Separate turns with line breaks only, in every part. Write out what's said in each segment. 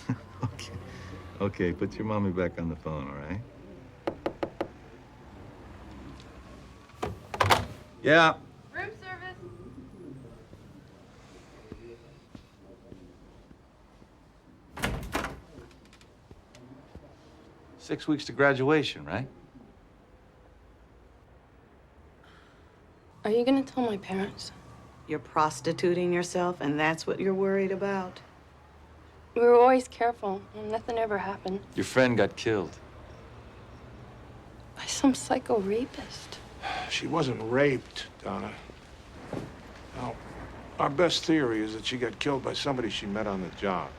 Okay. Okay, put your mommy back on the phone, all right? Yeah.
Room service.
Six weeks to graduation, right?
Are you gonna tell my parents?
You're prostituting yourself, and that's what you're worried about?
We were always careful, and nothing ever happened.
Your friend got killed.
By some psycho rapist.
She wasn't raped, Donna. Now, our best theory is that she got killed by somebody she met on the job.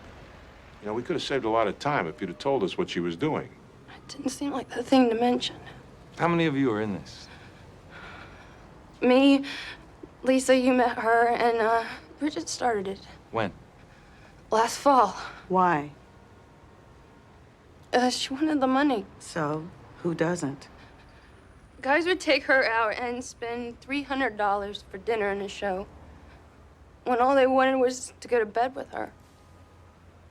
You know, we could have saved a lot of time if you'd have told us what she was doing.
It didn't seem like the thing to mention.
How many of you are in this?
Me, Lisa, you met her, and Bridget started it.
When?
Last fall.
Why?
She wanted the money.
So, who doesn't?
Guys would take her out and spend $300 for dinner and a show, when all they wanted was to go to bed with her.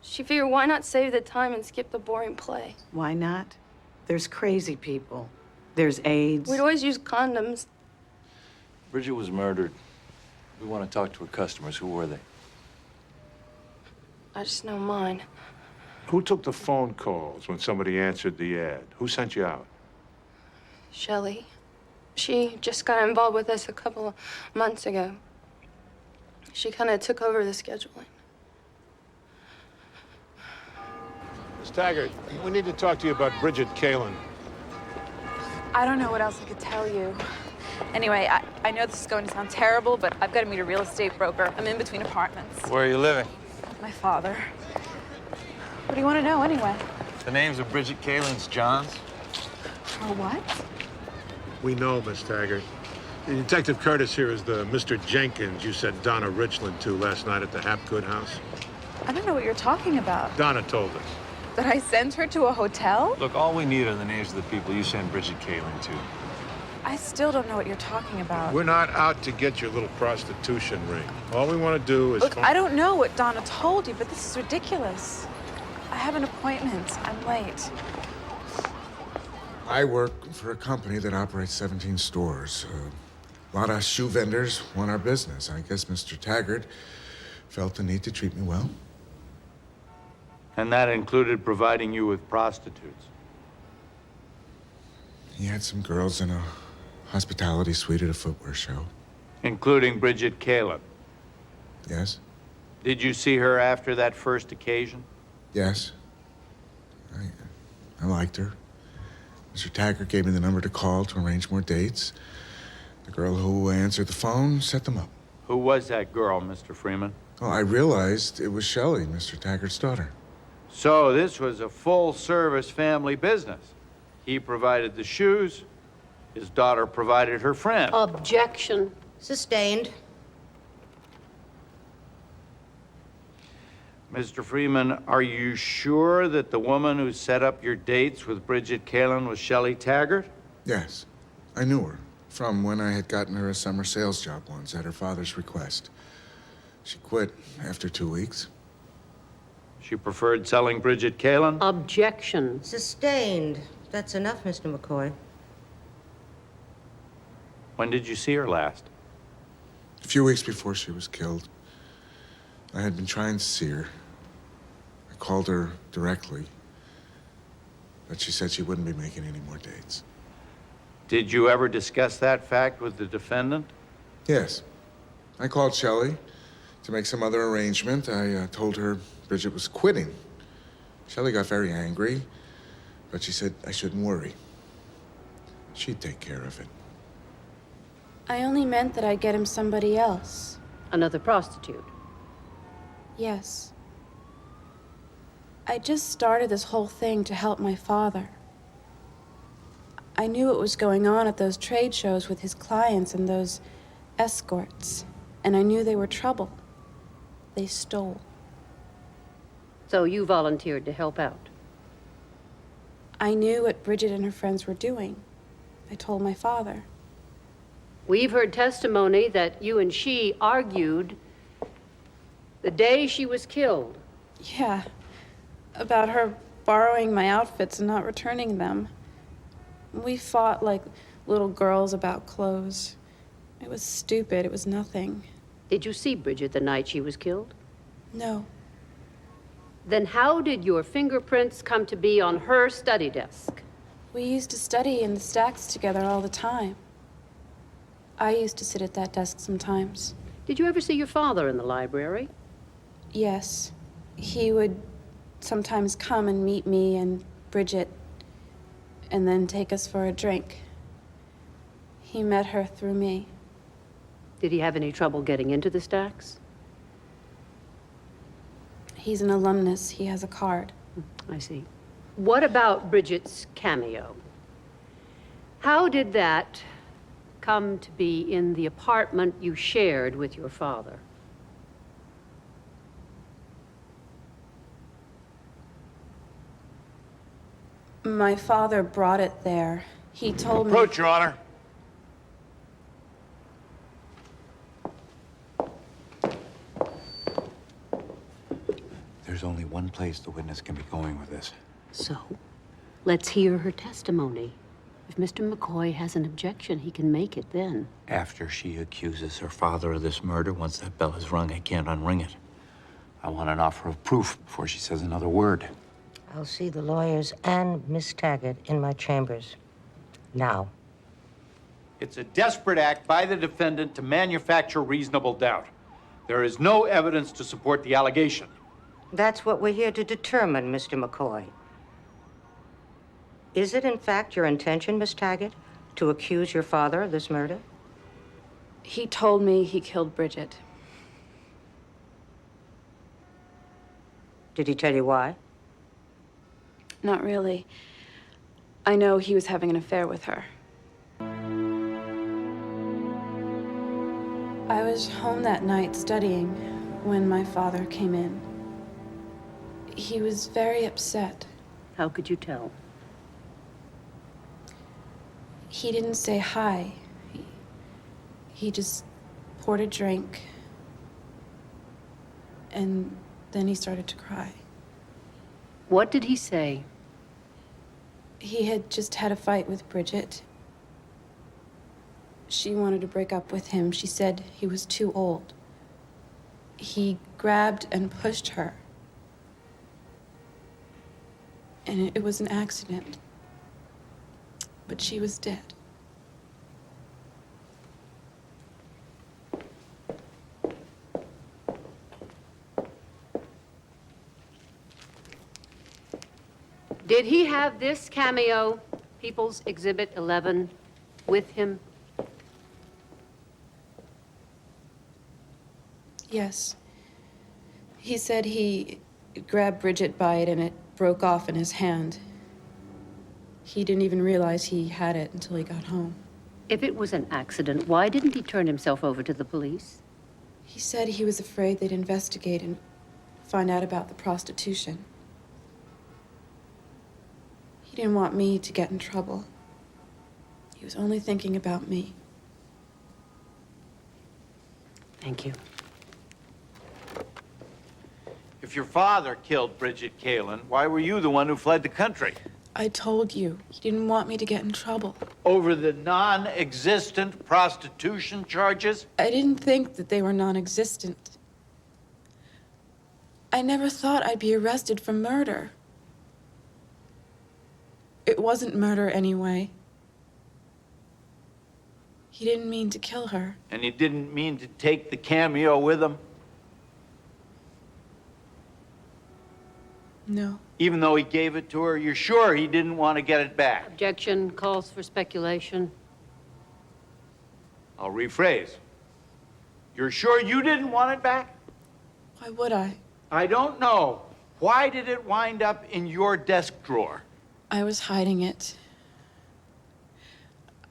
She figured, why not save the time and skip the boring play?
Why not? There's crazy people. There's AIDS.
We'd always use condoms.
Bridget was murdered. We want to talk to her customers. Who were they?
I just know mine.
Who took the phone calls when somebody answered the ad? Who sent you out?
Shelley. She just got involved with us a couple of months ago. She kind of took over the scheduling.
Miss Taggart, we need to talk to you about Bridget Kalin.
I don't know what else I could tell you. Anyway, I know this is going to sound terrible, but I've got to meet a real estate broker. I'm in between apartments.
Where are you living?
My father. What do you want to know, anyway?
The names of Bridget Kalin's Johns.
Or what?
We know, Miss Taggart. Detective Curtis here is the Mr. Jenkins you sent Donna Richland to last night at the Hapgood house.
I don't know what you're talking about.
Donna told us.
That I sent her to a hotel?
Look, all we need are the names of the people you sent Bridget Kalin to.
I still don't know what you're talking about.
We're not out to get your little prostitution ring. All we want to do is...
Look, I don't know what Donna told you, but this is ridiculous. I have an appointment. I'm late.
I work for a company that operates 17 stores. A lot of shoe vendors want our business. I guess Mr. Taggart felt the need to treat me well.
And that included providing you with prostitutes.
He had some girls in a hospitality suite at a footwear show.
Including Bridget Kalin.
Yes?
Did you see her after that first occasion?
Yes. I liked her. Mr. Taggart gave me the number to call to arrange more dates. The girl who answered the phone set them up.
Who was that girl, Mr. Freeman?
Well, I realized it was Shelley, Mr. Taggart's daughter.
So this was a full-service family business. He provided the shoes. His daughter provided her friend.
Objection. Sustained.
Mr. Freeman, are you sure that the woman who set up your dates with Bridget Kalin was Shelley Taggart?
Yes. I knew her from when I had gotten her a summer sales job once at her father's request. She quit after 2 weeks.
She preferred selling Bridget Kalin?
Objection. Sustained. That's enough, Mr. McCoy.
When did you see her last?
A few weeks before she was killed. I had been trying to see her. I called her directly, but she said she wouldn't be making any more dates.
Did you ever discuss that fact with the defendant?
Yes. I called Shelley to make some other arrangement. I told her Bridget was quitting. Shelley got very angry, but she said I shouldn't worry. She'd take care of it.
I only meant that I'd get him somebody else.
Another prostitute.
Yes. I just started this whole thing to help my father. I knew what was going on at those trade shows with his clients and those escorts, and I knew they were trouble. They stole.
So you volunteered to help out?
I knew what Bridget and her friends were doing. I told my father.
We've heard testimony that you and she argued the day she was killed.
Yeah. About her borrowing my outfits and not returning them. We fought like little girls about clothes. It was stupid. It was nothing.
Did you see Bridget the night she was killed?
No.
Then how did your fingerprints come to be on her study desk?
We used to study in the stacks together all the time. I used to sit at that desk sometimes.
Did you ever see your father in the library?
Yes. He would sometimes come and meet me and Bridget and then take us for a drink. He met her through me.
Did he have any trouble getting into the stacks?
He's an alumnus. He has a card.
I see. What about Bridget's cameo? How did that come to be in the apartment you shared with your father?
My father brought it there. He told me...
Approach, Your Honor.
There's only one place the witness can be going with this.
So, let's hear her testimony. If Mr. McCoy has an objection, he can make it then.
After she accuses her father of this murder, once that bell is rung, I can't unring it. I want an offer of proof before she says another word.
I'll see the lawyers and Miss Taggart in my chambers. Now.
It's a desperate act by the defendant to manufacture reasonable doubt. There is no evidence to support the allegation.
That's what we're here to determine, Mr. McCoy. Is it, in fact, your intention, Miss Taggart, to accuse your father of this murder?
He told me he killed Bridget.
Did he tell you why?
Not really. I know he was having an affair with her. I was home that night studying when my father came in. He was very upset.
How could you tell?
He didn't say hi. He just poured a drink. And then he started to cry.
What did he say?
He had just had a fight with Bridget. She wanted to break up with him. She said he was too old. He grabbed and pushed her. And it was an accident. But she was dead.
Did he have this cameo, People's Exhibit 11, with him?
Yes. He said he grabbed Bridget by it and it broke off in his hand. He didn't even realize he had it until he got home.
If it was an accident, why didn't he turn himself over to the police?
He said he was afraid they'd investigate and find out about the prostitution. He didn't want me to get in trouble. He was only thinking about me.
Thank you.
If your father killed Bridget Kalin, why were you the one who fled the country?
I told you, he didn't want me to get in trouble.
Over the non-existent prostitution charges?
I didn't think that they were non-existent. I never thought I'd be arrested for murder. It wasn't murder anyway. He didn't mean to kill her.
And he didn't mean to take the cameo with him?
No.
Even though he gave it to her, you're sure he didn't want to get it back?
Objection calls for speculation.
I'll rephrase. You're sure you didn't want it back?
Why would I?
I don't know. Why did it wind up in your desk drawer?
I was hiding it.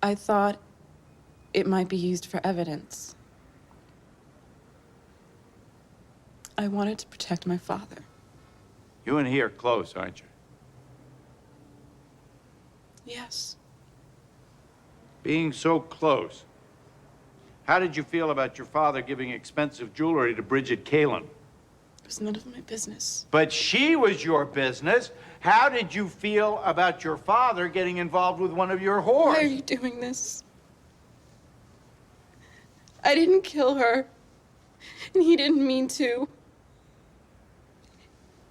I thought it might be used for evidence. I wanted to protect my father.
You and he are close, aren't you?
Yes.
Being so close, how did you feel about your father giving expensive jewelry to Bridget Kalin?
It was none of my business.
But she was your business. How did you feel about your father getting involved with one of your whores?
Why are you doing this? I didn't kill her, and he didn't mean to.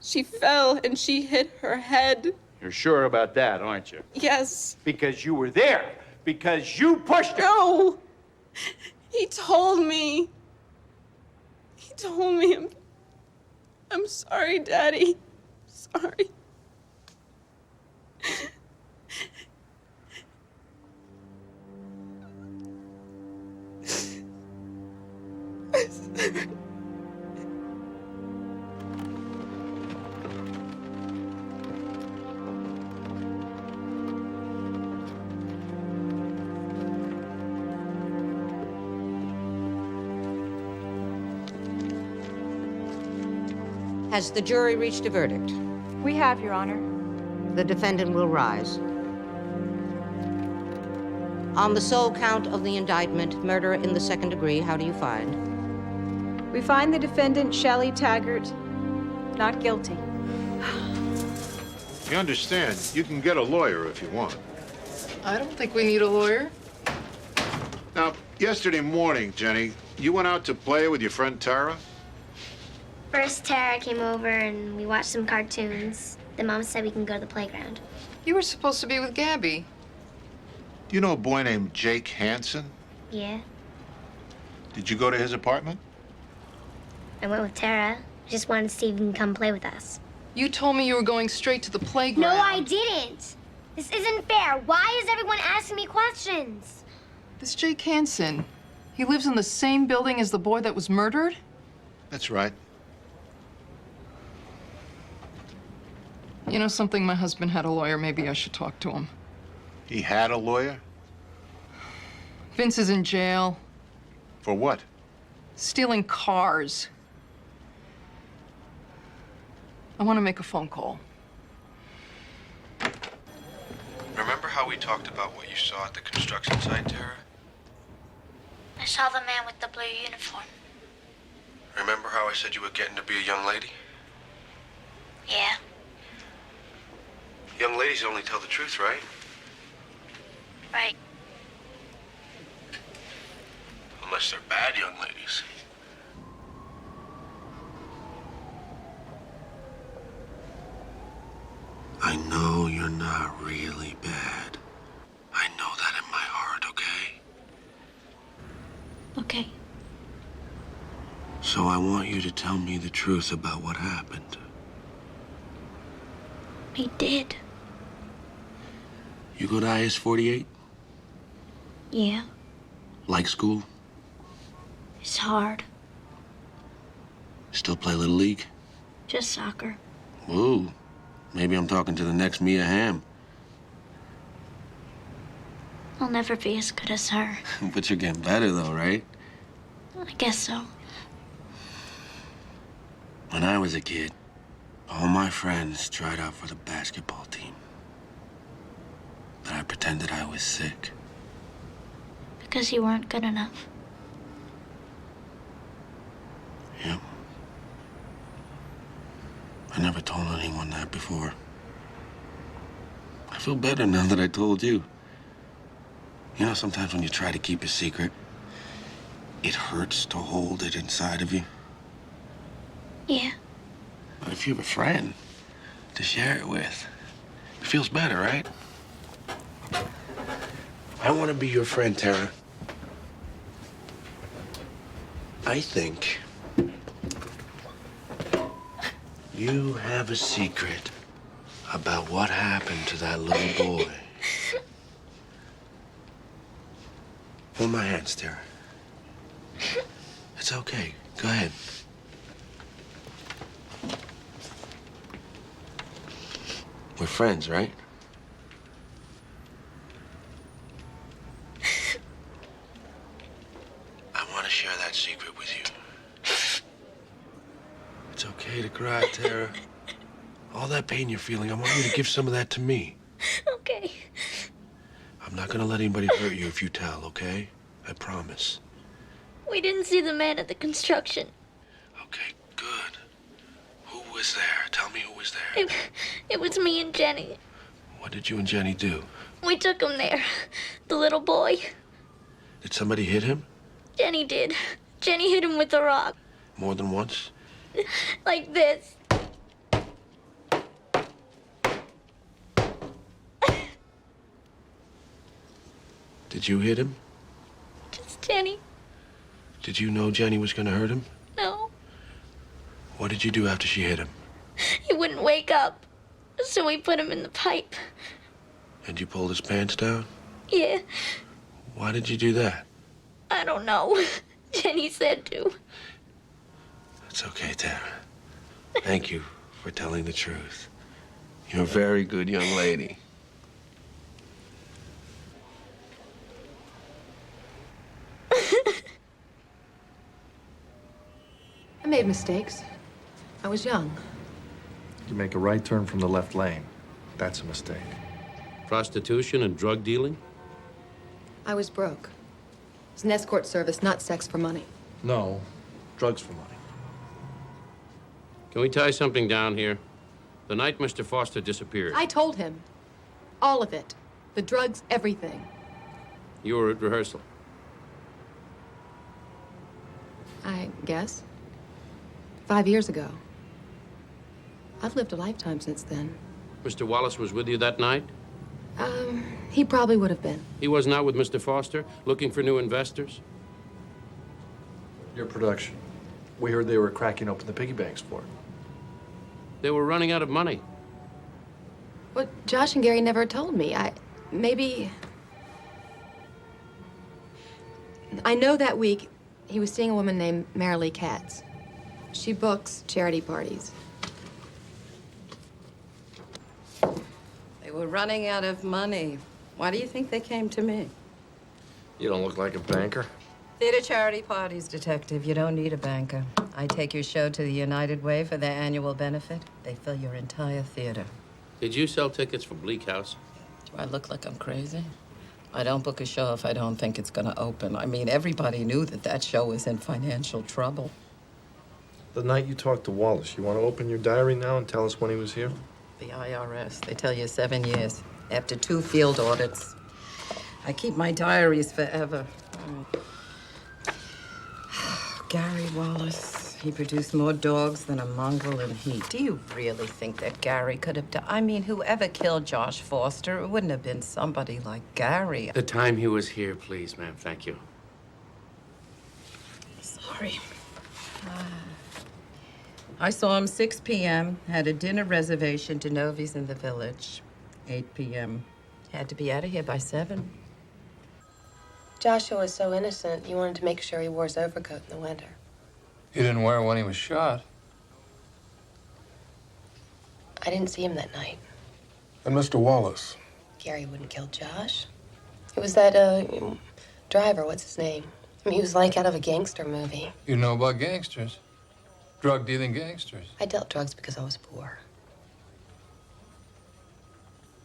She fell and she hit her head.
You're sure about that, aren't you?
Yes.
Because you were there. Because you pushed her.
No! He told me. He told me. I'm sorry, Daddy. Sorry.
Has the jury reached a verdict?
We have, Your Honor.
The defendant will rise. On the sole count of the indictment, murder in the second degree, how do you find?
We find the defendant, Shelley Taggart, not guilty.
You understand, you can get a lawyer if you want.
I don't think we need a lawyer.
Now, yesterday morning, Jenny, you went out to play with your friend Tara?
First, Tara came over and we watched some cartoons. Then Mom said we can go to the playground.
You were supposed to be with Gabby.
Do you know a boy named Jake Hansen?
Yeah,
Did you go to his apartment?
I went with Tara. Just wanted to see if he can come play with us.
You told me you were going straight to the playground.
No, I didn't. This isn't fair. Why is everyone asking me questions?
This Jake Hansen, he lives in the same building as the boy that was murdered?
That's right.
You know something? My husband had a lawyer. Maybe I should talk to him.
He had a lawyer?
Vince is in jail.
For what?
Stealing cars. I want to make a phone call.
Remember how we talked about what you saw at the construction site, Tara?
I saw the man with the blue uniform.
Remember how I said you were getting to be a young lady?
Yeah.
Young ladies only tell the truth, right?
Right.
Unless they're bad young ladies. I know you're not really bad. I know that in my heart, okay?
Okay.
So I want you to tell me the truth about what happened.
He did.
You go to IS-48?
Yeah.
Like school?
It's hard.
Still play Little League?
Just soccer.
Ooh, maybe I'm talking to the next Mia Hamm.
I'll never be as good as her.
But you're getting better though, right?
I guess so.
When I was a kid, all my friends tried out for the basketball team. But I pretended I was sick.
Because you weren't good enough.
Yep. I never told anyone that before. I feel better now that I told you. You know, sometimes when you try to keep a secret, it hurts to hold it inside of you.
Yeah.
But if you have a friend to share it with, it feels better, right? I want to be your friend, Tara. I think you have a secret about what happened to that little boy. Hold my hands, Tara. It's okay. Go ahead. We're friends, right? I want to share that secret with you. It's okay to cry, Tara. All that pain you're feeling, I want you to give some of that to me.
Okay.
I'm not gonna let anybody hurt you if you tell, okay? I promise.
We didn't see the man at the construction.
Okay, good. was there? Tell me who was there.
It was me and Jenny.
What did you and Jenny do?
We took him there. The little boy.
Did somebody hit him?
Jenny did. Jenny hit him with a rock.
More than once?
Like this.
Did you hit him?
Just Jenny.
Did you know Jenny was gonna hurt him?
No.
What did you do after she hit him?
He wouldn't wake up. So we put him in the pipe.
And you pulled his pants down?
Yeah.
Why did you do that?
I don't know. Jenny said to.
It's okay, Tara. Thank you for telling the truth. You're a very good young lady.
I made mistakes. I was young.
You make a right turn from the left lane. That's a mistake.
Prostitution and drug dealing?
I was broke. It was an escort service, not sex for money.
No, drugs for money.
Can we tie something down here? The night Mr. Foster disappeared,
I told him. All of it. The drugs, everything.
you were at rehearsal.
I guess. 5 years ago. I've lived a lifetime since then.
Mr. Wallace was with you that night?
He probably would have been.
He was not with Mr. Foster, looking for new investors?
Your production. We heard they were cracking open the piggy banks for it.
They were running out of money.
Well, Josh and Gary never told me. Maybe... I know that week he was seeing a woman named Marilee Katz. She books charity parties.
They were running out of money. Why do you think they came to me?
You don't look like a banker.
Theater charity parties, Detective. You don't need a banker. I take your show to the United Way for their annual benefit. They fill your entire theater.
Did you sell tickets for Bleak House?
Do I look like I'm crazy? I don't book a show if I don't think it's gonna open. I mean, everybody knew that show was in financial trouble.
The night you talked to Wallace, you want to open your diary now and tell us when he was here?
The IRS, they tell you 7 years. After 2 field audits. I keep my diaries forever. Gary Wallace, he produced more dogs than a mongrel in heat. Do you really think that Gary could have done? I mean, whoever killed Josh Foster, it wouldn't have been somebody like Gary.
The time he was here, please, ma'am. Thank you.
Sorry. I saw him 6 p.m., had a dinner reservation to Novi's in the Village. 8 p.m. Had to be out of here by 7.
Joshua was so innocent, you wanted to make sure he wore his overcoat in the winter.
He didn't wear it when he was shot.
I didn't see him that night.
And Mr. Wallace?
Gary wouldn't kill Josh. It was that, driver, what's his name? I mean, he was like out of a gangster movie.
You know about gangsters. Drug-dealing gangsters.
I dealt drugs because I was poor.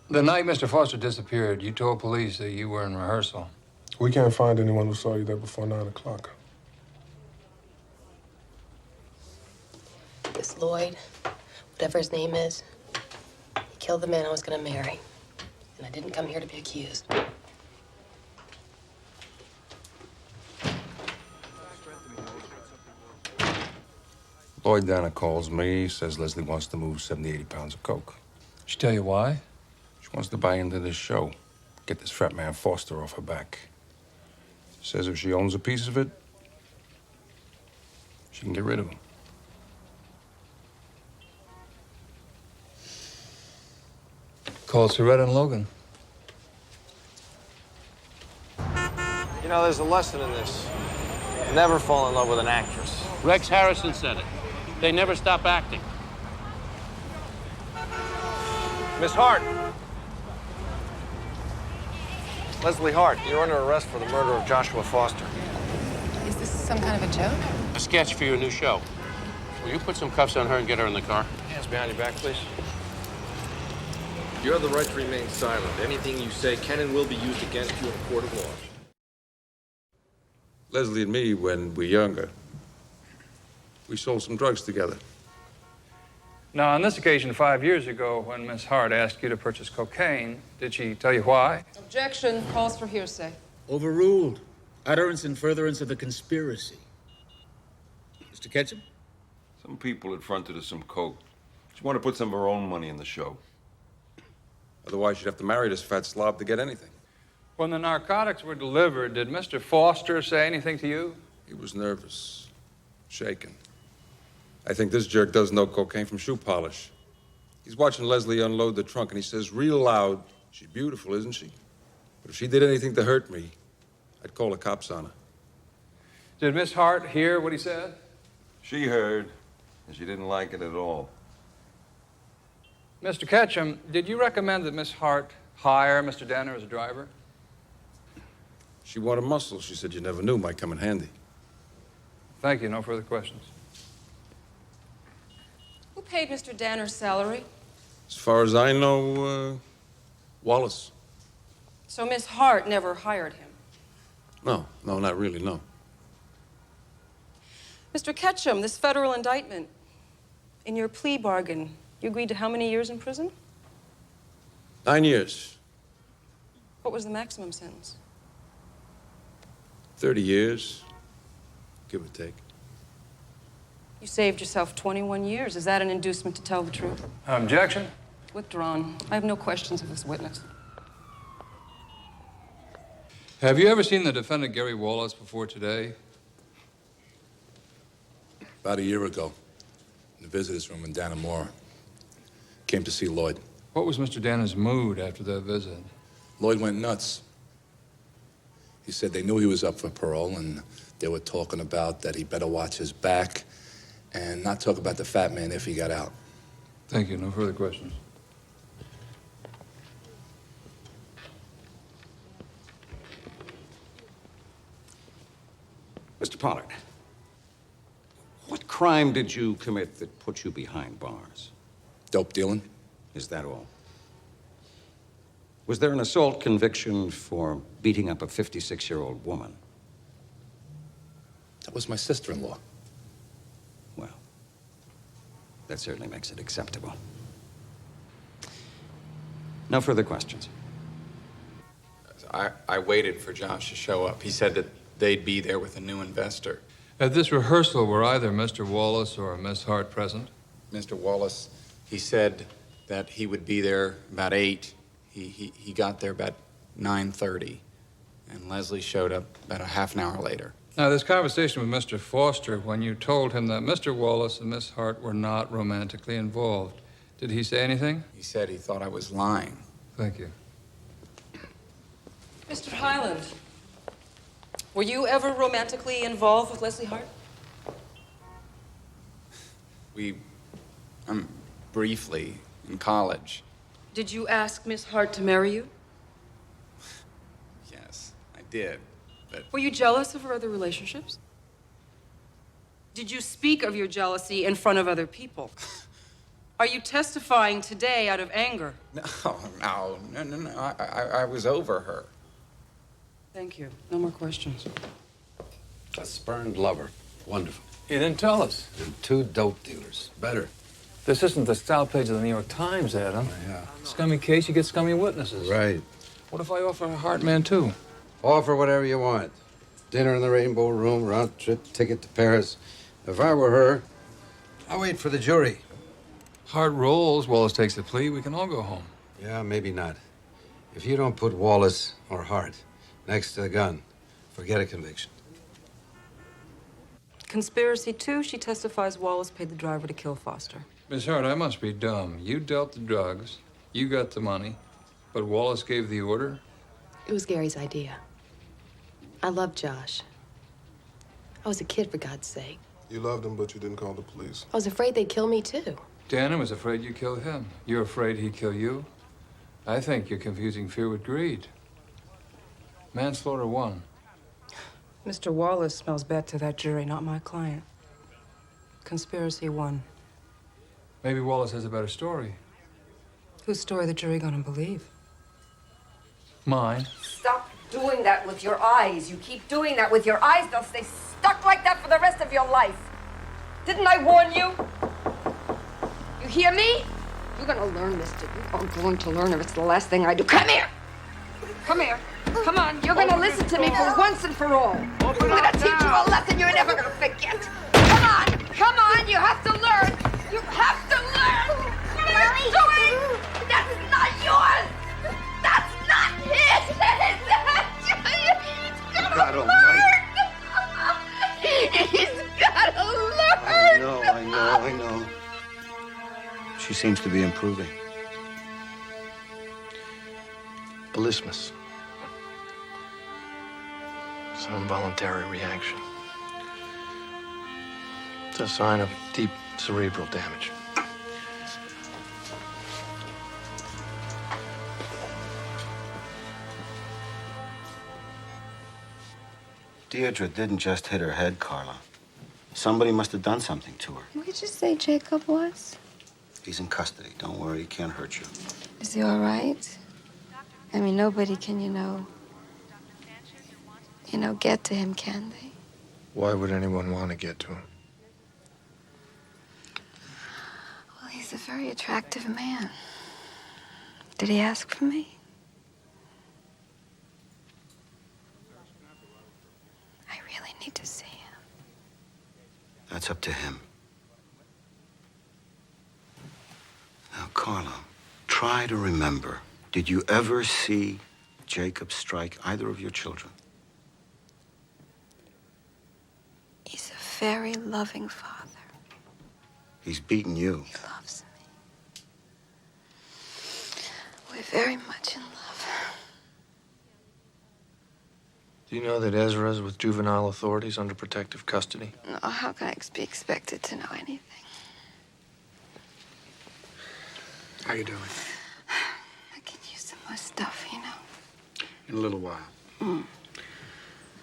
The night Mr. Foster disappeared, you told police that you were in rehearsal.
We can't find anyone who saw you there before 9 o'clock.
This Lloyd, whatever his name is, he killed the man I was gonna marry. And I didn't come here to be accused.
Lloyd Dana calls me, says Leslie wants to move 70, 80 pounds of coke.
She tell you why?
She wants to buy into this show, get this fat man Foster off her back. Says if she owns a piece of it, she can get rid of him.
Call Soretta and Logan.
You know, there's a lesson in this. Never fall in love with an actress.
Rex Harrison said it. They never stop acting.
Miss Hart. Leslie Hart, you're under arrest for the murder of Joshua Foster.
Is this some kind of a joke?
A sketch for your new show. Will you put some cuffs on her and get her in the car?
Hands behind your back, please.
You have the right to remain silent. Anything you say can and will be used against you in a court of law.
Leslie and me, when we were younger, we sold some drugs together.
Now, on this occasion, 5 years ago, when Miss Hart asked you to purchase cocaine, did she tell you why?
Objection. Calls for hearsay.
Overruled. Utterance in furtherance of the conspiracy. Mr. Ketchum?
Some people had fronted us some coke. She wanted to put some of her own money in the show. Otherwise, she'd have to marry this fat slob to get anything.
When the narcotics were delivered, did Mr. Foster say anything to you?
He was nervous, shaken. I think this jerk doesn't know cocaine from shoe polish. He's watching Leslie unload the trunk, and he says real loud, "She's beautiful, isn't she? But if she did anything to hurt me, I'd call the cops on her."
Did Miss Hart hear what he said?
She heard, and she didn't like it at all.
Mr. Ketchum, did you recommend that Miss Hart hire Mr. Danner as a driver?
She wanted muscle. She said you never knew might come in handy.
Thank you. No further questions.
Who paid Mr. Danner's salary?
As far as I know, Wallace.
So Miss Hart never hired him.
No, not really, no.
Mr. Ketchum, this federal indictment, in your plea bargain, you agreed to how many years in prison?
9 years.
What was the maximum sentence?
30 years, give or take.
You saved yourself 21 years. Is that an inducement to tell the truth?
Objection.
Withdrawn. I have no questions of this witness.
Have you ever seen the defendant, Gary Wallace, before today?
About a year ago, in the visitor's room when Dana Moore came to see Lloyd.
What was Mr. Danner's mood after that visit?
Lloyd went nuts. He said they knew he was up for parole, and they were talking about that he better watch his back and not talk about the fat man if he got out.
Thank you. No further questions.
Mr. Pollard, what crime did you commit that put you behind bars?
Dope dealing.
Is that all? Was there an assault conviction for beating up a 56-year-old woman?
That was my sister-in-law.
Well, that certainly makes it acceptable. No further questions.
I waited for Josh to show up. He said that they'd be there with a new investor.
At this rehearsal, were either Mr. Wallace or Miss Hart present?
Mr. Wallace, he said that he would be there about 8. He got there about 9:30, and Leslie showed up about a half an hour later.
Now, this conversation with Mr. Foster, when you told him that Mr. Wallace and Miss Hart were not romantically involved, did he say anything?
He said he thought I was lying.
Thank you.
Mr. Highland, were you ever romantically involved with Leslie Hart?
Briefly, in college.
Did you ask Miss Hart to marry you?
Yes, I did, but...
Were you jealous of her other relationships? Did you speak of your jealousy in front of other people? Are you testifying today out of anger?
No. I was over her.
Thank you. No more questions.
A spurned lover. Wonderful.
You didn't tell us.
And 2 dope dealers. Better.
This isn't the style page of the New York Times, Adam.
Yeah.
Scummy case, you get scummy witnesses.
Right.
What if I offer a Hartman, too?
Offer whatever you want. Dinner in the Rainbow Room, round trip ticket to Paris. If I were her, I'd wait for the jury.
Hart rolls, Wallace takes the plea, we can all go home.
Yeah, maybe not. If you don't put Wallace or Hart next to the gun, forget a conviction.
Conspiracy 2, she testifies Wallace paid the driver to kill Foster.
Miss Hart, I must be dumb. You dealt the drugs, you got the money, but Wallace gave the order?
It was Gary's idea. I loved Josh. I was a kid, for God's sake.
You loved him, but you didn't call the police.
I was afraid they'd kill me, too.
Danner was afraid you killed him. You're afraid he'd kill you? I think you're confusing fear with greed. Manslaughter 1.
Mr. Wallace smells bad to that jury, not my client. Conspiracy 1.
Maybe Wallace has a better story.
Whose story the jury gonna believe?
Mine.
Stop doing that with your eyes. You keep doing that with your eyes, they'll stay stuck like that for the rest of your life. Didn't I warn you? You hear me? You're gonna learn this, Dick. You are going to learn, or it's the last thing I do. Come here! Come here. Come on. You're gonna listen to me for once and for all. I'm gonna teach you a lesson you're never gonna forget. Come on! Come on! You have to learn! You have to learn! What are you doing? That's not yours! That's not his! He's gotta learn! He's gotta learn!
I know. She seems to be improving.
Bellismus. It's an involuntary reaction. It's a sign of deep cerebral damage.
Deirdre didn't just hit her head, Carla. Somebody must have done something to her.
What did you say Jacob was?
He's in custody. Don't worry, he can't hurt you.
Is he all right? I mean, nobody can, get to him, can they?
Why would anyone want to get to him?
Well, he's a very attractive man. Did he ask for me? I really need to see him.
That's up to him. Now, Carla, try to remember. Did you ever see Jacob strike either of your children?
He's a very loving father.
He's beaten you.
He loves me. We're very much in love.
Do you know that Ezra's with juvenile authorities under protective custody?
No, how can I be expected to know anything?
How you doing?
I can use some more stuff,
In a little while.
Mm.
I'm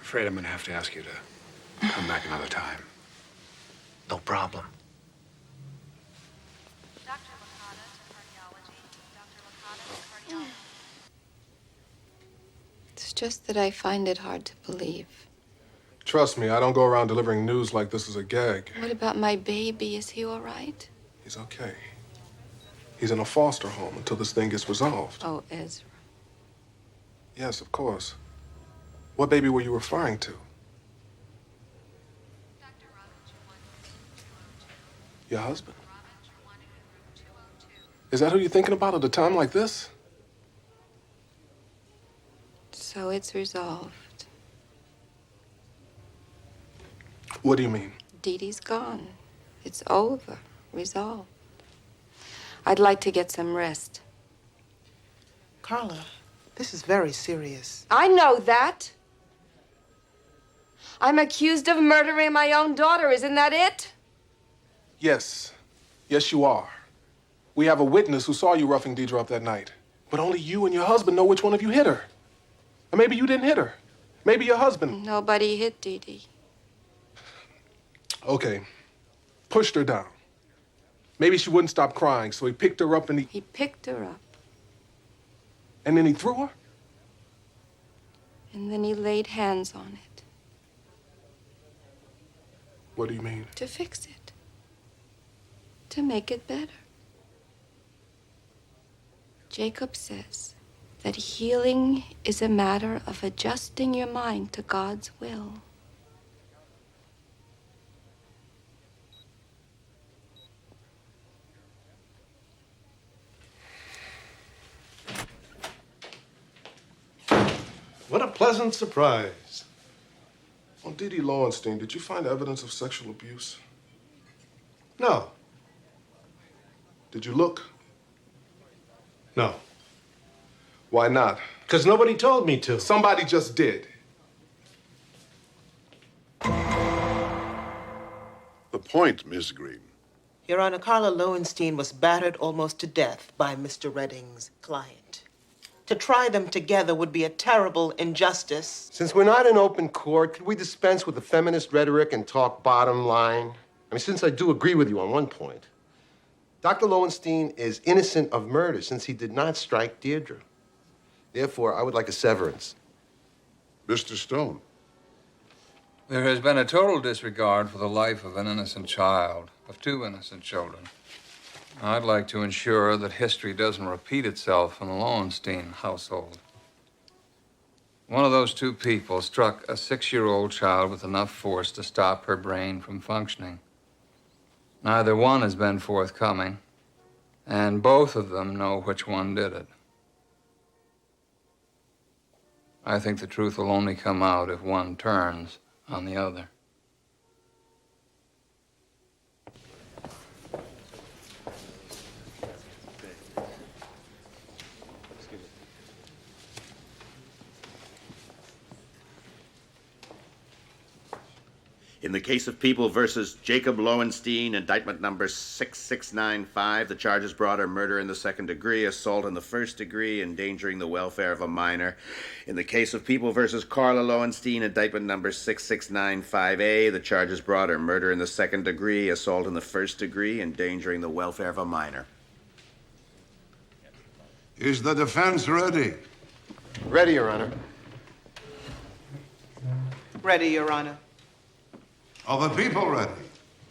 afraid I'm gonna have to ask you to come back another time.
No problem.
It's just that I find it hard to believe.
Trust me, I don't go around delivering news like this is a gag.
What about my baby? Is he all right?
He's okay. He's in a foster home until this thing gets resolved.
Oh, Ezra.
Yes, of course. What baby were you referring to? Your husband? Is that who you're thinking about at a time like this?
So it's resolved.
What do you mean?
Dee Dee's gone. It's over. Resolved. I'd like to get some rest.
Carla, this is very serious.
I know that. I'm accused of murdering my own daughter. Isn't that it?
Yes. Yes, you are. We have a witness who saw you roughing Deidre up that night. But only you and your husband know which one of you hit her. And maybe you didn't hit her. Maybe your husband.
Nobody hit Dee Dee.
Okay. Pushed her down. Maybe she wouldn't stop crying, so he picked her up and
He picked her up,
and then he threw her?
and then he laid hands on it
What do you mean?
to fix it, to make it better. Jacob says that healing is a matter of adjusting your mind to God's will.
What a pleasant surprise.
On Dee Dee Lowenstein, did you find evidence of sexual abuse?
No.
Did you look?
No.
Why not?
Because nobody told me to.
Somebody just did.
The point, Miss Green.
Your Honor, Carla Lowenstein was battered almost to death by Mr. Redding's client. To try them together would be a terrible injustice.
Since we're not in open court, could we dispense with the feminist rhetoric and talk bottom line? I mean, since I do agree with you on one point. Dr. Lowenstein is innocent of murder since he did not strike Deirdre. Therefore, I would like a severance.
Mr. Stone.
There has been a total disregard for the life of an innocent child, of two innocent children. I'd like to ensure that history doesn't repeat itself in the Lowenstein household. One of those two people struck a 6-year-old child with enough force to stop her brain from functioning. Neither one has been forthcoming, and both of them know which one did it. I think the truth will only come out if one turns on the other.
In the case of People versus Jacob Lowenstein, indictment number 6695, the charges brought are murder in the second degree, assault in the first degree, endangering the welfare of a minor. In the case of People versus Carla Lowenstein, indictment number 6695A, the charges brought are murder in the second degree, assault in the first degree, endangering the welfare of a minor.
Is the defense ready?
Ready, Your Honor.
Ready, Your Honor.
Are the people ready?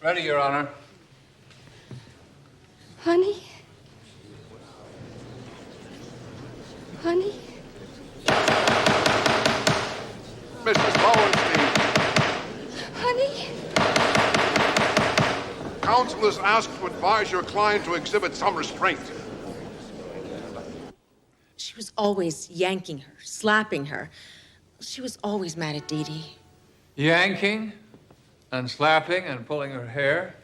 Ready, Your Honor.
Honey? Honey?
Mrs. Lowenstein,
Honey?
counsel is asked to advise your client to exhibit some restraint.
She was always yanking her, slapping her. She was always mad at Dee Dee.
Yanking and slapping and pulling her hair.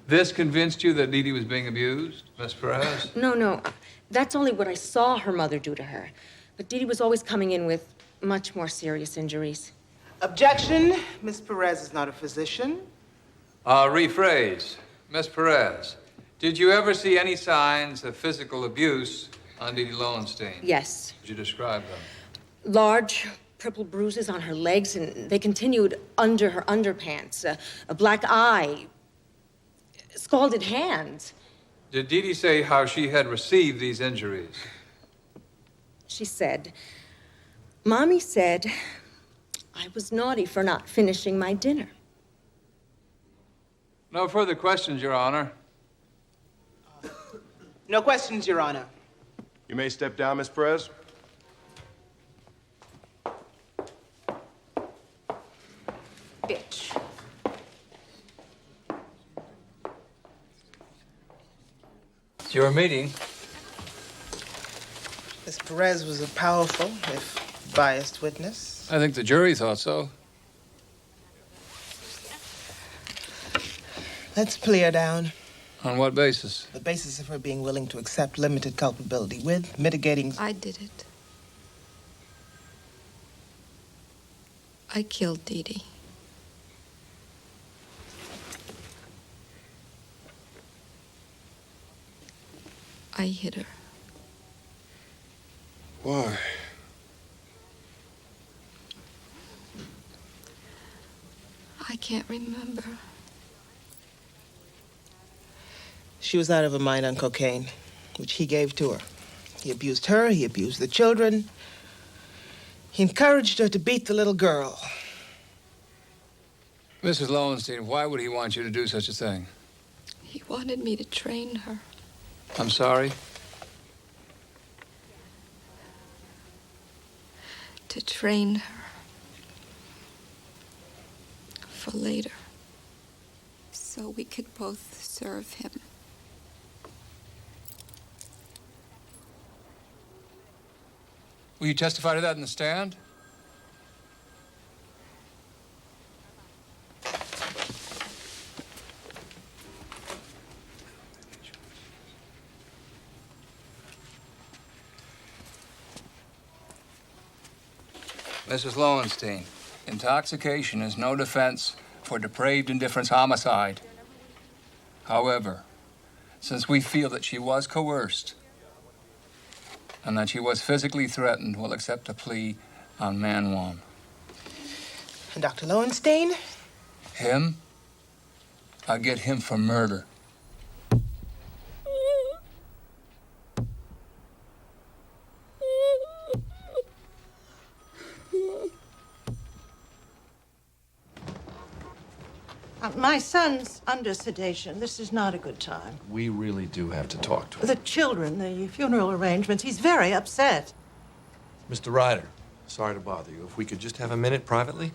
This convinced you that Dee Dee was being abused, Miss Perez?
No. That's only what I saw her mother do to her. But Dee Dee was always coming in with much more serious injuries.
Objection. Miss Perez is not a physician.
Rephrase. Miss Perez, did you ever see any signs of physical abuse on Dee Dee Lowenstein?
Yes.
Could you describe them?
Large purple bruises on her legs, and they continued under her underpants. A black eye, scalded hands.
Did Dee Dee say how she had received these injuries?
She said, Mommy said I was naughty for not finishing my dinner.
No further questions, Your Honor.
No questions, Your Honor.
You may step down, Miss Perez.
Bitch.
It's your meeting.
Miss Perez was a powerful, if biased, witness.
I think the jury thought so.
Let's plea her down.
On what basis?
The basis of her being willing to accept limited culpability with mitigating...
I did it. I killed Dee Dee. I hit her.
Why?
I can't remember.
She was out of her mind on cocaine, which he gave to her. He abused her, he abused the children. He encouraged her to beat the little girl.
Mrs. Lowenstein, why would he want you to do such a thing?
He wanted me to train her.
I'm sorry?
To train her. For later. So we could both serve him.
Will you testify to that in the stand? Mrs. Lowenstein, intoxication is no defense for depraved indifference homicide. However, since we feel that she was coerced and that she was physically threatened, we'll accept a plea on man one.
And Dr. Lowenstein?
Him? I'll get him for murder.
my son's under sedation. This is not a good time.
We really do have to talk to him.
The children, the funeral arrangements, he's very upset.
Mr. Ryder, sorry to bother you. If we could just have a minute privately?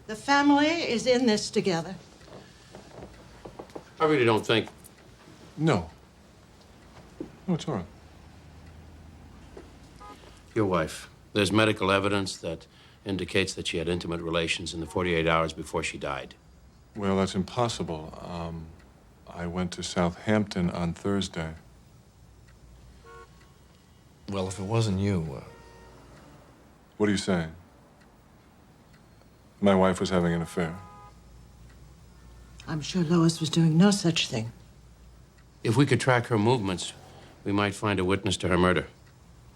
The family is in this together.
I really don't think.
No. No, it's all right.
Your wife. There's medical evidence that indicates that she had intimate relations in the 48 hours before she died.
Well, that's impossible. I went to Southampton on Thursday.
Well, if it wasn't you,
What are you saying? My wife was having an affair.
I'm sure Lois was doing no such thing.
If we could track her movements, we might find a witness to her murder.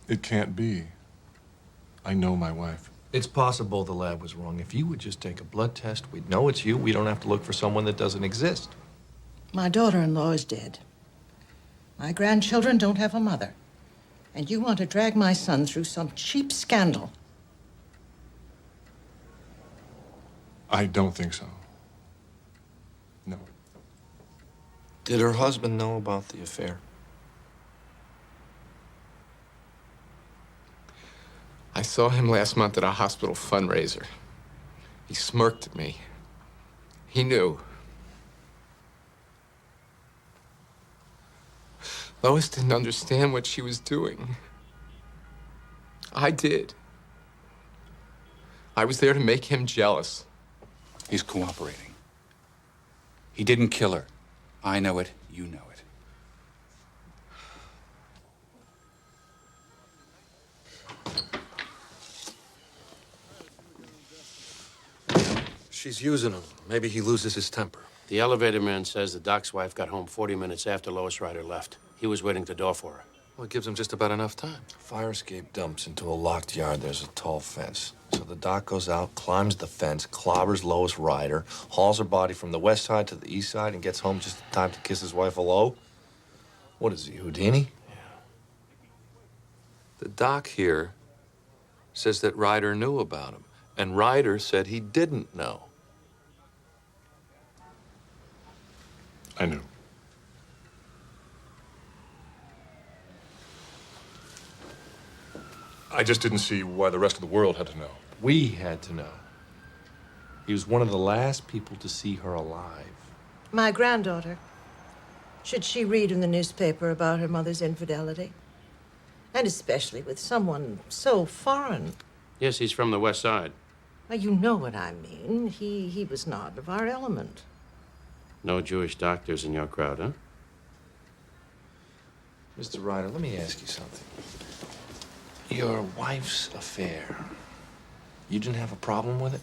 It can't be. I know my wife.
It's possible the lab was wrong. If you would just take a blood test, we'd know it's you. We don't have to look for someone that doesn't exist.
My daughter-in-law is dead. My grandchildren don't have a mother. And you want to drag my son through some cheap scandal.
I don't think so. No.
Did her husband know about the affair?
I saw him last month at a hospital fundraiser. He smirked at me. He knew. Lois didn't understand what she was doing. I did. I was there to make him jealous.
He's cooperating. He didn't kill her. I know it. You know it.
She's using him. Maybe he loses his temper.
The elevator man says the doc's wife got home 40 minutes after Lois Ryder left. He was waiting at the door for her.
Well, it gives him just about enough time. Fire escape dumps into a locked yard. There's a tall fence. So the doc goes out, climbs the fence, clobbers Lois Ryder, hauls her body from the west side to the east side, and gets home just in time to kiss his wife hello. What is he, Houdini? Yeah. The doc here says that Ryder knew about him, and Ryder said he didn't know.
I knew. I just didn't see why the rest of the world had to know.
We had to know. He was one of the last people to see her alive.
My granddaughter. Should she read in the newspaper about her mother's infidelity? And especially with someone so foreign.
Yes, he's from the west side.
Well, you know what I mean. He was not of our element.
No Jewish doctors in your crowd, huh?
Mr. Ryder, let me ask you something. Your wife's affair, you didn't have a problem with it?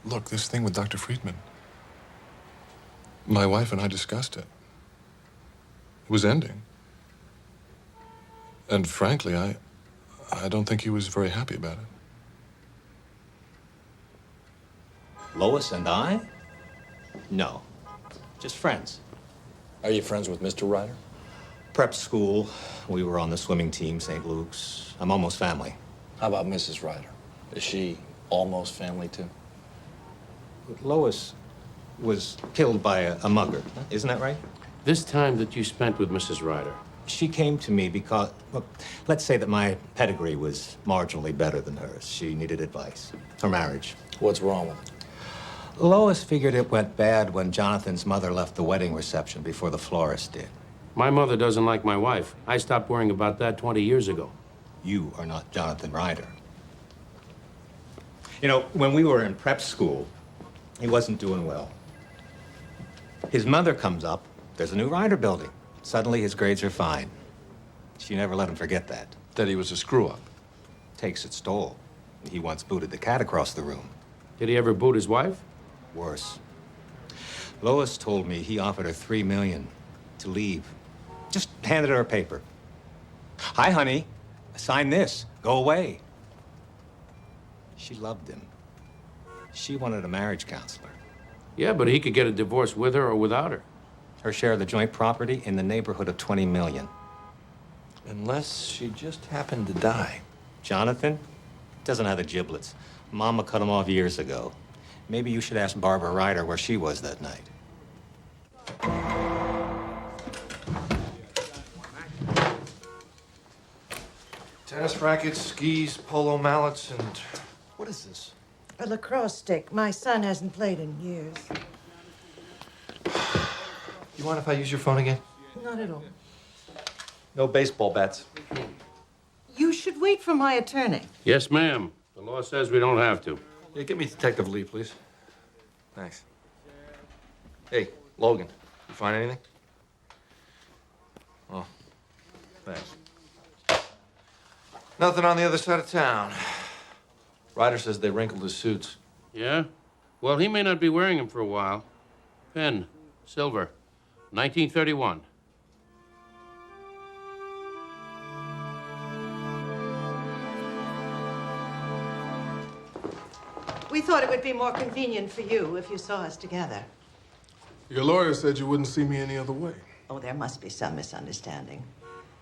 Look, this thing with Dr. Friedman. My wife and I discussed it. It was ending. And frankly, I don't think he was very happy about it.
Lois and I? No. Just friends.
Are you friends with Mr. Ryder?
Prep school. We were on the swimming team, St. Luke's. I'm almost family.
How about Mrs. Ryder? Is she almost family, too?
Lois was killed by a mugger. Isn't that right?
This time that you spent with Mrs. Ryder.
She came to me because, well, let's say that my pedigree was marginally better than hers. She needed advice. Her marriage.
What's wrong with it?
Lois figured it went bad when Jonathan's mother left the wedding reception before the florist did.
My mother doesn't like my wife. I stopped worrying about that 20 years ago.
You are not Jonathan Ryder. You know, when we were in prep school, he wasn't doing well. His mother comes up. There's a new Ryder building. Suddenly, his grades are fine. She never let him forget that.
That he was a screw-up.
Takes its toll. He once booted the cat across the room.
Did he ever boot his wife?
Worse. Lois told me he offered her $3 million to leave. Just handed her a paper. Hi, honey. Sign this. Go away. She loved him. She wanted a marriage counselor.
Yeah, but he could get a divorce with her or without her.
Her share of the joint property in the neighborhood of $20 million.
Unless she just happened to die.
Jonathan doesn't have the giblets. Mama cut him off years ago. Maybe you should ask Barbara Ryder where she was that night.
Tennis rackets, skis, polo mallets, and what is this?
A lacrosse stick. My son hasn't played in years.
You mind if I use your phone again?
Not at all.
No baseball bats.
You should wait for my attorney.
Yes, ma'am. The law says we don't have to.
Yeah, give me Detective Lee, please. Thanks. Hey, Logan, you find anything? Oh, thanks. Nothing on the other side of town. Ryder says they wrinkled his suits.
Yeah? Well, he may not be wearing them for a while. Pen, silver, 1931.
We thought it would be more convenient for you if you saw us together.
Your lawyer said you wouldn't see me any other way.
Oh, there must be some misunderstanding.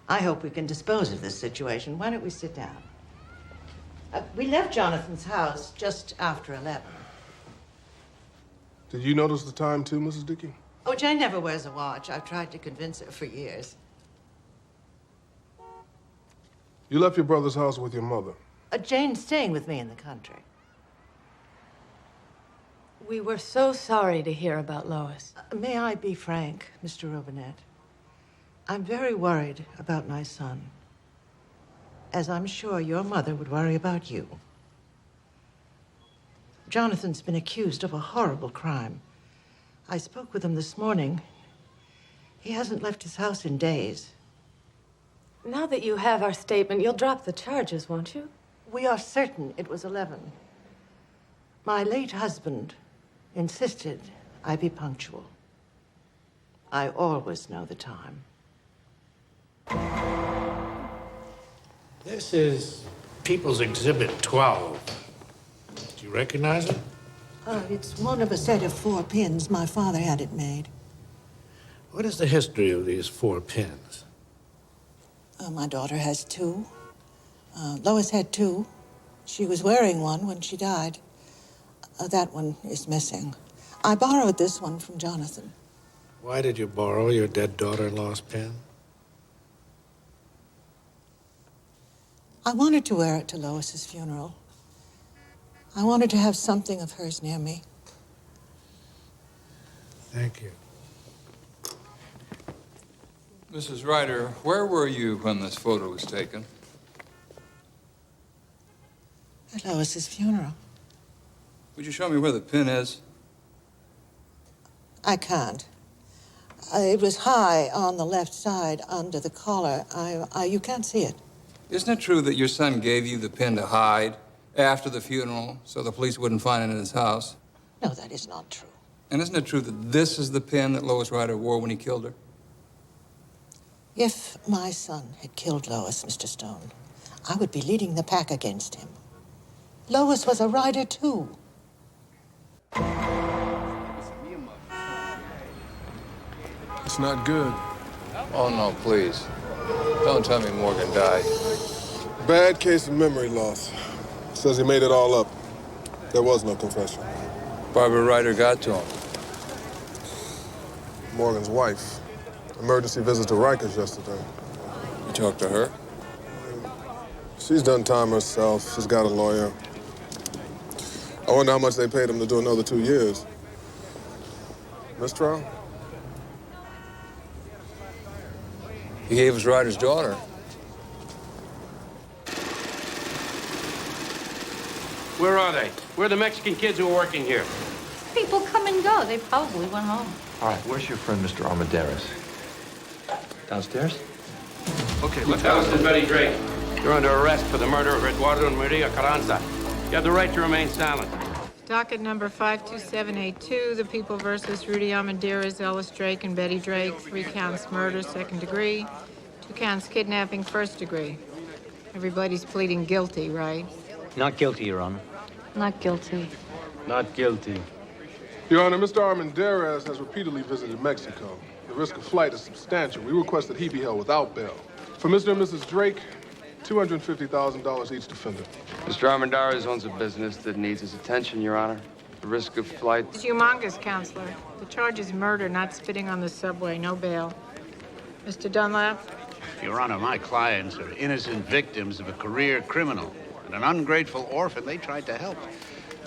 I hope we can dispose of this situation. Why don't we sit down? We left Jonathan's house just after 11.
Did you notice the time too, Mrs. Dickey?
Oh, Jane never wears a watch. I've tried to convince her for years.
You left your brother's house with your mother.
Jane's staying with me in the country.
We were so sorry to hear about Lois.
May I be frank, Mr. Robinette? I'm very worried about my son, as I'm sure your mother would worry about you. Jonathan's been accused of a horrible crime. I spoke with him this morning. He hasn't left his house in days.
Now that you have our statement, you'll drop the charges, won't you?
We are certain it was 11. My late husband insisted I be punctual. I always know the time.
This is People's Exhibit 12. Do you recognize it?
It's one of a set of 4 pins. My father had it made.
What is the history of these 4 pins?
My daughter has 2. Lois had 2. She was wearing one when she died. That one is missing. I borrowed this one from Jonathan.
Why did you borrow your dead daughter-in-law's pin?
I wanted to wear it to Lois's funeral. I wanted to have something of hers near me.
Thank you.
Mrs. Ryder, where were you when this photo was taken?
At Lois's funeral.
Would you show me where the pin is?
I can't. It was high on the left side under the collar. You can't see it.
Isn't it true that your son gave you the pin to hide after the funeral so the police wouldn't find it in his house?
No, that is not true.
And isn't it true that this is the pin that Lois Ryder wore when he killed her?
If my son had killed Lois, Mr. Stone, I would be leading the pack against him. Lois was a rider, too.
It's not good.
Oh, no, please. Don't tell me Morgan died.
Bad case of memory loss. Says he made it all up. There was no confession.
Barbara Ryder got to him.
Morgan's wife. Emergency visit to Rikers yesterday.
You talked to her?
She's done time herself. She's got a lawyer. I wonder how much they paid him to do another 2 years. Mistrial?
He gave us Ryder's daughter.
Where are they? Where are the Mexican kids who are working here?
People come and go. They probably went home.
All right, where's your friend, Mr. Armendariz? Downstairs?
Okay, let's go. This is Betty Drake. You're under arrest for the murder of Eduardo and Maria Carranza. You have the right to remain silent.
Docket number 52782, the People versus Rudy Armendariz, Ellis Drake, and Betty Drake. 3 counts murder, 2nd degree. 2 counts kidnapping, 1st degree. Everybody's pleading guilty, right?
Not guilty, Your Honor.
Not guilty.
Not guilty.
Your Honor, Mr. Armendariz has repeatedly visited Mexico. The risk of flight is substantial. We request that he be held without bail. For Mr. and Mrs. Drake, $250,000 each defendant.
Mr. Armendariz owns a business that needs his attention, Your Honor.
The risk of flight.
It's humongous, Counselor. The charge is murder, not spitting on the subway. No bail. Mr. Dunlap?
Your Honor, my clients are innocent victims of a career criminal and an ungrateful orphan they tried to help.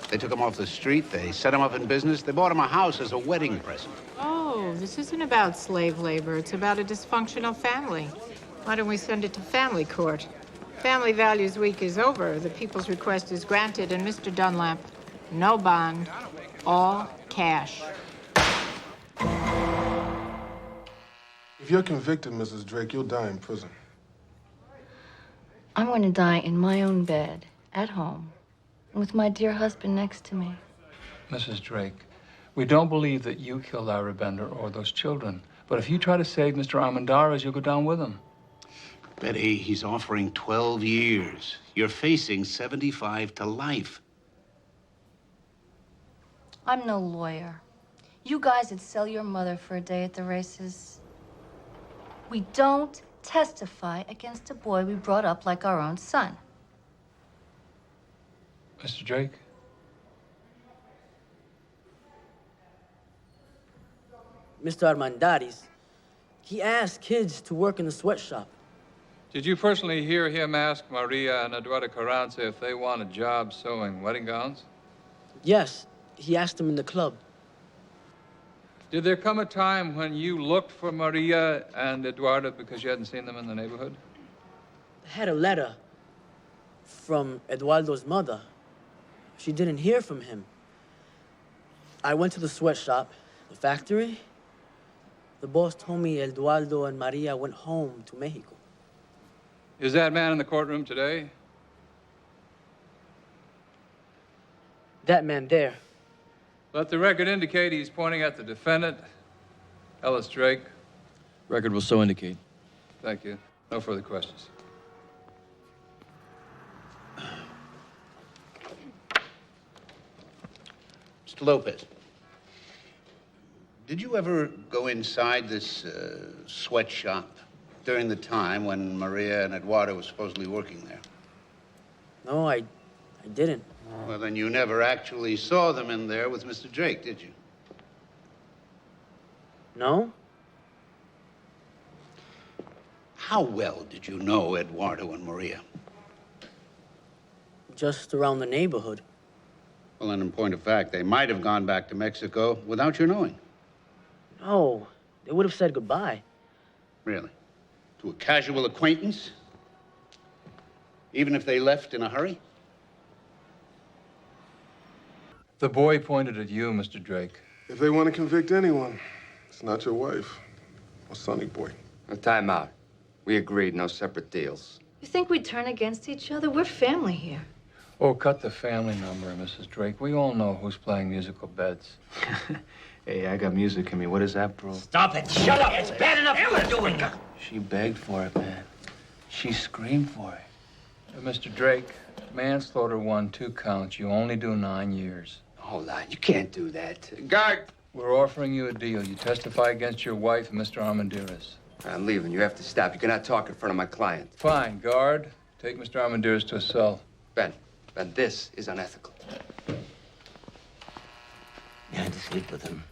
They took him off the street, they set him up in business, they bought him a house as a wedding present.
Oh, this isn't about slave labor. It's about a dysfunctional family. Why don't we send it to family court? Family Values Week is over. The people's request is granted, and Mr. Dunlap, no bond, all cash.
If you're convicted, Mrs. Drake, you'll die in prison.
I'm going to die in my own bed, at home, with my dear husband next to me.
Mrs. Drake, we don't believe that you killed Ira Bender or those children. But if you try to save Mr. Armendariz, you'll go down with him.
Betty, he's offering 12 years. You're facing 75 to life.
I'm no lawyer. You guys would sell your mother for a day at the races. We don't testify against a boy we brought up like our own son.
Mr. Drake?
Mr. Armendariz, he asked kids to work in the sweatshop.
Did you personally hear him ask Maria and Eduardo Carranza if they want a job sewing wedding gowns?
Yes, he asked them in the club.
Did there come a time when you looked for Maria and Eduardo because you hadn't seen them in the neighborhood?
I had a letter from Eduardo's mother. She didn't hear from him. I went to the sweatshop, the factory. The boss told me Eduardo and Maria went home to Mexico.
Is that man in the courtroom today?
That man there.
Let the record indicate he's pointing at the defendant, Ellis Drake.
Record will so indicate.
Thank you. No further questions.
Mr. Lopez, did you ever go inside this sweatshop during the time when Maria and Eduardo were supposedly working there?
No, I didn't.
Well, then you never actually saw them in there with Mr. Drake, did you?
No?
How well did you know Eduardo and Maria?
Just around the neighborhood.
Well, then, in point of fact, they might have gone back to Mexico without your knowing.
No, they would have said goodbye.
Really? To a casual acquaintance? Even if they left in a hurry?
The boy pointed at you, Mr. Drake.
If they want to convict anyone, it's not your wife or Sonny Boy.
A time out. We agreed, no separate deals.
You think we'd turn against each other? We're family here.
Oh, cut the family number, Mrs. Drake. We all know who's playing musical beds.
Hey, I got music in me. What does that prove?
Stop it! Shut up! It's bad enough you were doing it!
She begged for it, man. She screamed for it.
Mr. Drake, manslaughter won 2 counts. You only do 9 years.
Hold on, you can't do that. Guard!
We're offering you a deal. You testify against your wife and Mr. Armendariz.
I'm leaving. You have to stop. You cannot talk in front of my client.
Fine, guard. Take Mr. Armendariz to a cell.
Ben, this is unethical.
You had to sleep with him.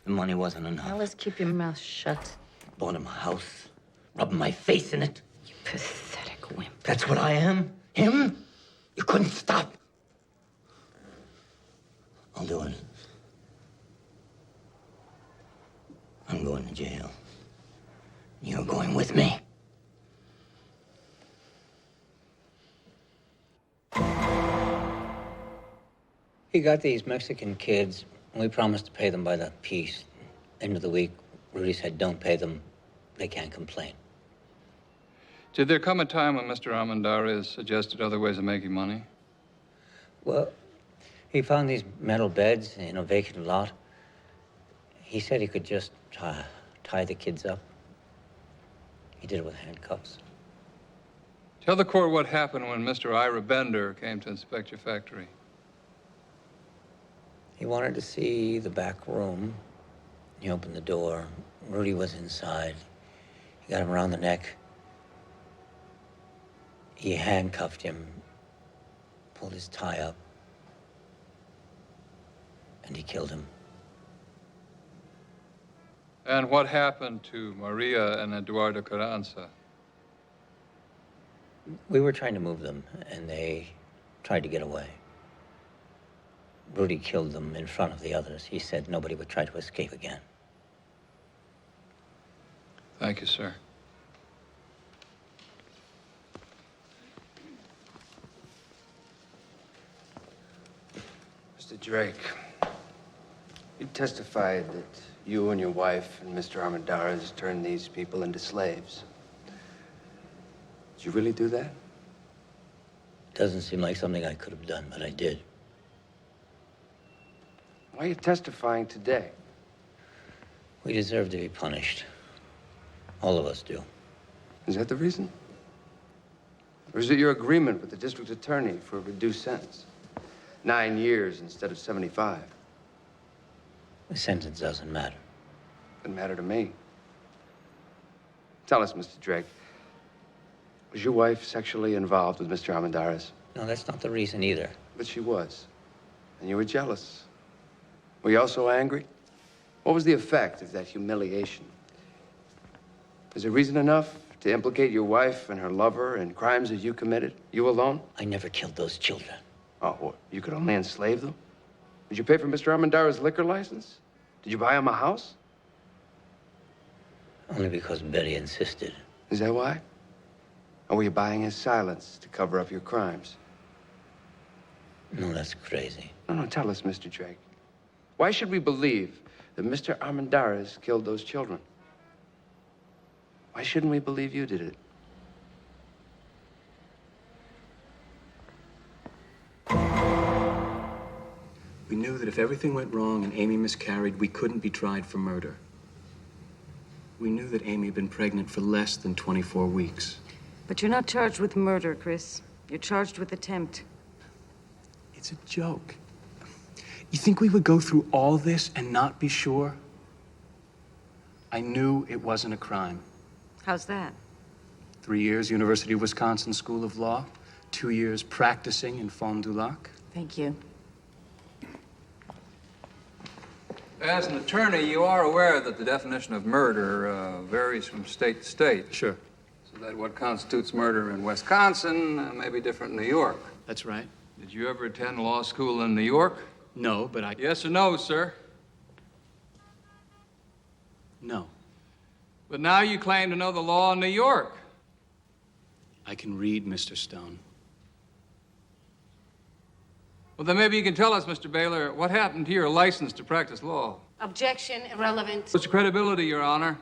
The money wasn't enough.
Now let's keep your mouth shut.
Bought him a house, rubbing my face in it.
You pathetic wimp.
That's what I am. Him? You couldn't stop. I'll do it. I'm going to jail. You're going with me. He got these Mexican kids, and we promised to pay them by the piece. End of the week, Rudy said, don't pay them. They can't complain.
Did there come a time when Mr. Armendariz suggested other ways of making money?
Well, he found these metal beds in a vacant lot. He said he could just tie the kids up. He did it with handcuffs.
Tell the court what happened when Mr. Ira Bender came to inspect your factory.
He wanted to see the back room. He opened the door. Rudy was inside. He got him around the neck. He handcuffed him, pulled his tie up. and he killed him.
And what happened to Maria and Eduardo Carranza?
We were trying to move them, and they tried to get away. Rudy killed them in front of the others. He said nobody would try to escape again.
Thank you, sir.
Mr. Drake, you testified that you and your wife and Mr. Armendariz turned these people into slaves. Did you really do that?
Doesn't seem like something I could have done, but I did.
Why are you testifying today?
We deserve to be punished. All of us do.
Is that the reason? Or is it your agreement with the district attorney for a reduced sentence? 9 years instead of 75.
The sentence doesn't matter.
Doesn't matter to me. Tell us, Mr. Drake, was your wife sexually involved with Mr. Armendariz?
No, that's not the reason either.
But she was. And you were jealous. Were you also angry? What was the effect of that humiliation? Is it reason enough to implicate your wife and her lover in crimes that you committed? You alone?
I never killed those children.
Oh, what? You could only enslave them? Did you pay for Mr. Armendariz's liquor license? Did you buy him a house?
Only because Betty insisted.
Is that why? Or were you buying his silence to cover up your crimes?
No, that's crazy.
No, tell us, Mr. Drake. Why should we believe that Mr. Armendariz killed those children? Why shouldn't we believe you did it?
We knew that if everything went wrong and Amy miscarried, we couldn't be tried for murder. We knew that Amy had been pregnant for less than 24 weeks.
But you're not charged with murder, Chris. You're charged with attempt.
It's a joke. You think we would go through all this and not be sure? I knew it wasn't a crime.
How's that?
3 years, University of Wisconsin School of Law. 2 years practicing in Fond du Lac.
Thank you.
As an attorney, you are aware that the definition of murder varies from state to state.
Sure.
So that what constitutes murder in Wisconsin may be different in New York.
That's right.
Did you ever attend law school in New York?
No, but I...
Yes or no, sir?
No.
But now you claim to know the law in New York.
I can read, Mr. Stone.
Well, then maybe you can tell us, Mr. Baylor, what happened to your license to practice law?
Objection, irrelevant.
What's your credibility, Your Honor?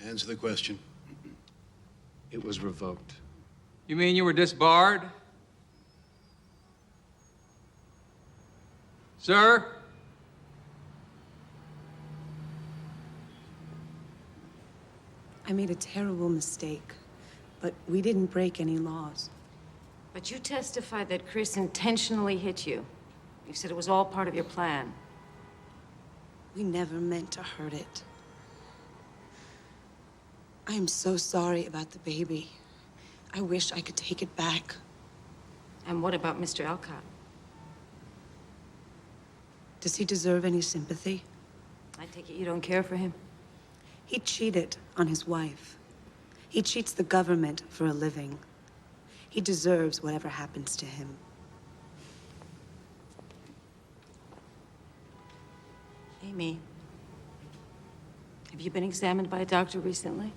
Answer the question.
It was revoked.
You mean you were disbarred? Sir?
I made a terrible mistake, but we didn't break any laws.
But you testified that Chris intentionally hit you. You said it was all part of your plan.
We never meant to hurt it. I am so sorry about the baby. I wish I could take it back.
And what about Mr. Alcott?
Does he deserve any sympathy?
I take it you don't care for him?
He cheated on his wife. He cheats the government for a living. He deserves whatever happens to him.
Amy, have you been examined by a doctor recently?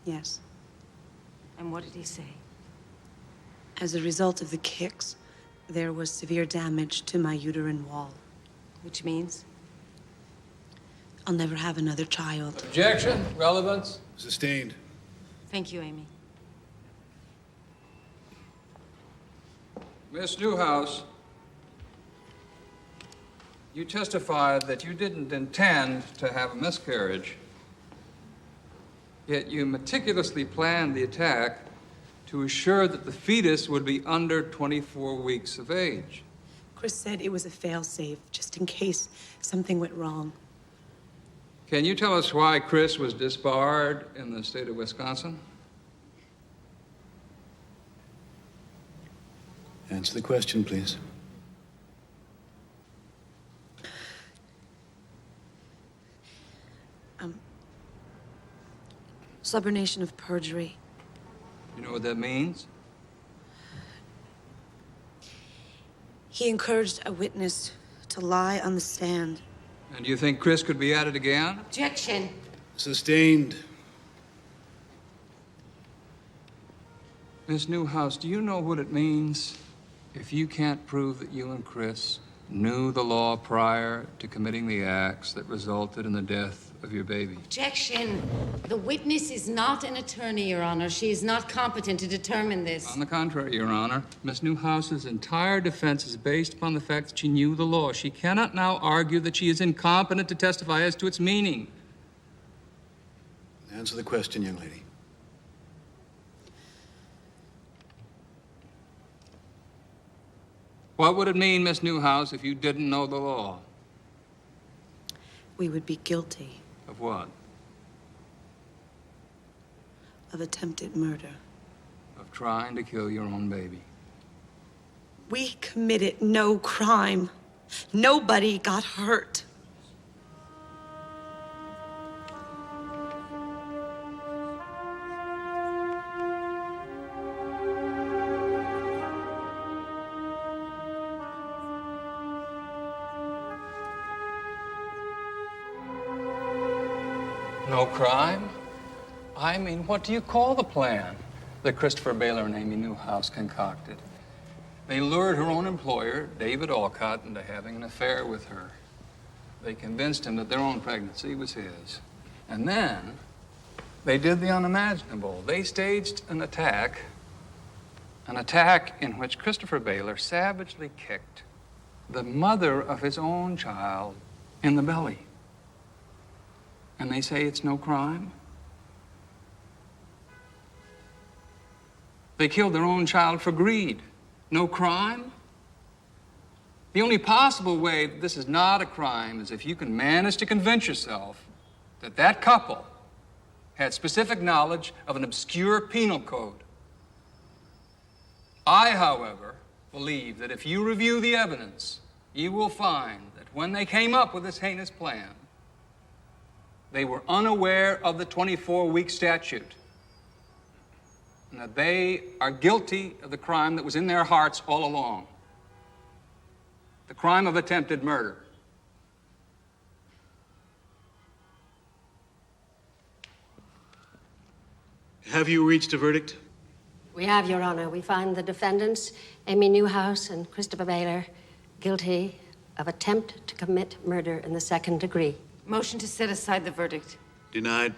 Yes.
And what did he say?
As a result of the kicks, there was severe damage to my uterine wall.
Which means?
I'll never have another child.
Objection, relevance.
Sustained.
Thank you, Amy.
Miss Newhouse, you testified that you didn't intend to have a miscarriage, yet you meticulously planned the attack to assure that the fetus would be under 24 weeks of age.
Chris said it was a fail-safe, just in case something went wrong.
Can you tell us why Chris was disbarred in the state of Wisconsin?
Answer the question, please.
Subornation of perjury.
You know what that means?
He encouraged a witness to lie on the stand.
And do you think Chris could be at it again?
Objection.
Sustained.
Miss Newhouse, do you know what it means if you can't prove that you and Chris knew the law prior to committing the acts that resulted in the death of your baby?
Objection. The witness is not an attorney, Your Honor. She is not competent to determine this.
On the contrary, Your Honor, Miss Newhouse's entire defense is based upon the fact that she knew the law. She cannot now argue that she is incompetent to testify as to its meaning.
Answer the question, young lady.
What would it mean, Miss Newhouse, if you didn't know the law?
We would be guilty
Of what?
of attempted murder.
Of trying to kill your own baby.
We committed no crime. Nobody got hurt.
No crime? I mean, what do you call the plan that Christopher Baylor and Amy Newhouse concocted? They lured her own employer, David Alcott, into having an affair with her. They convinced him that their own pregnancy was his. And then they did the unimaginable. They staged an attack in which Christopher Baylor savagely kicked the mother of his own child in the belly. And they say it's no crime? They killed their own child for greed. No crime? The only possible way that this is not a crime is if you can manage to convince yourself that that couple had specific knowledge of an obscure penal code. I, however, believe that if you review the evidence, you will find that when they came up with this heinous plan, they were unaware of the 24-week statute, and that they are guilty of the crime that was in their hearts all along, the crime of attempted murder.
Have you reached a verdict?
We have, Your Honor. We find the defendants, Amy Newhouse and Christopher Baylor, guilty of attempt to commit murder in the second degree.
Motion to set aside the verdict.
Denied.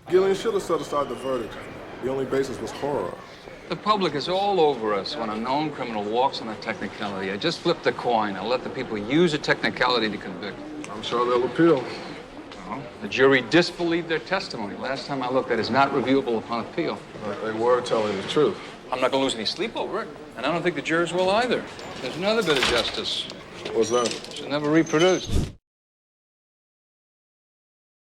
Gillian should have set aside the verdict. The only basis was horror.
The public is all over us when a known criminal walks on a technicality. I just flip the coin. I'll let the people use a technicality to convict.
I'm sure they'll appeal.
Well, the jury disbelieved their testimony. Last time I looked, that is not reviewable upon appeal.
But they were telling the truth.
I'm not going to lose any sleep over it, and I don't think the jurors will either. There's another bit of justice.
What's that?
She'll never reproduce.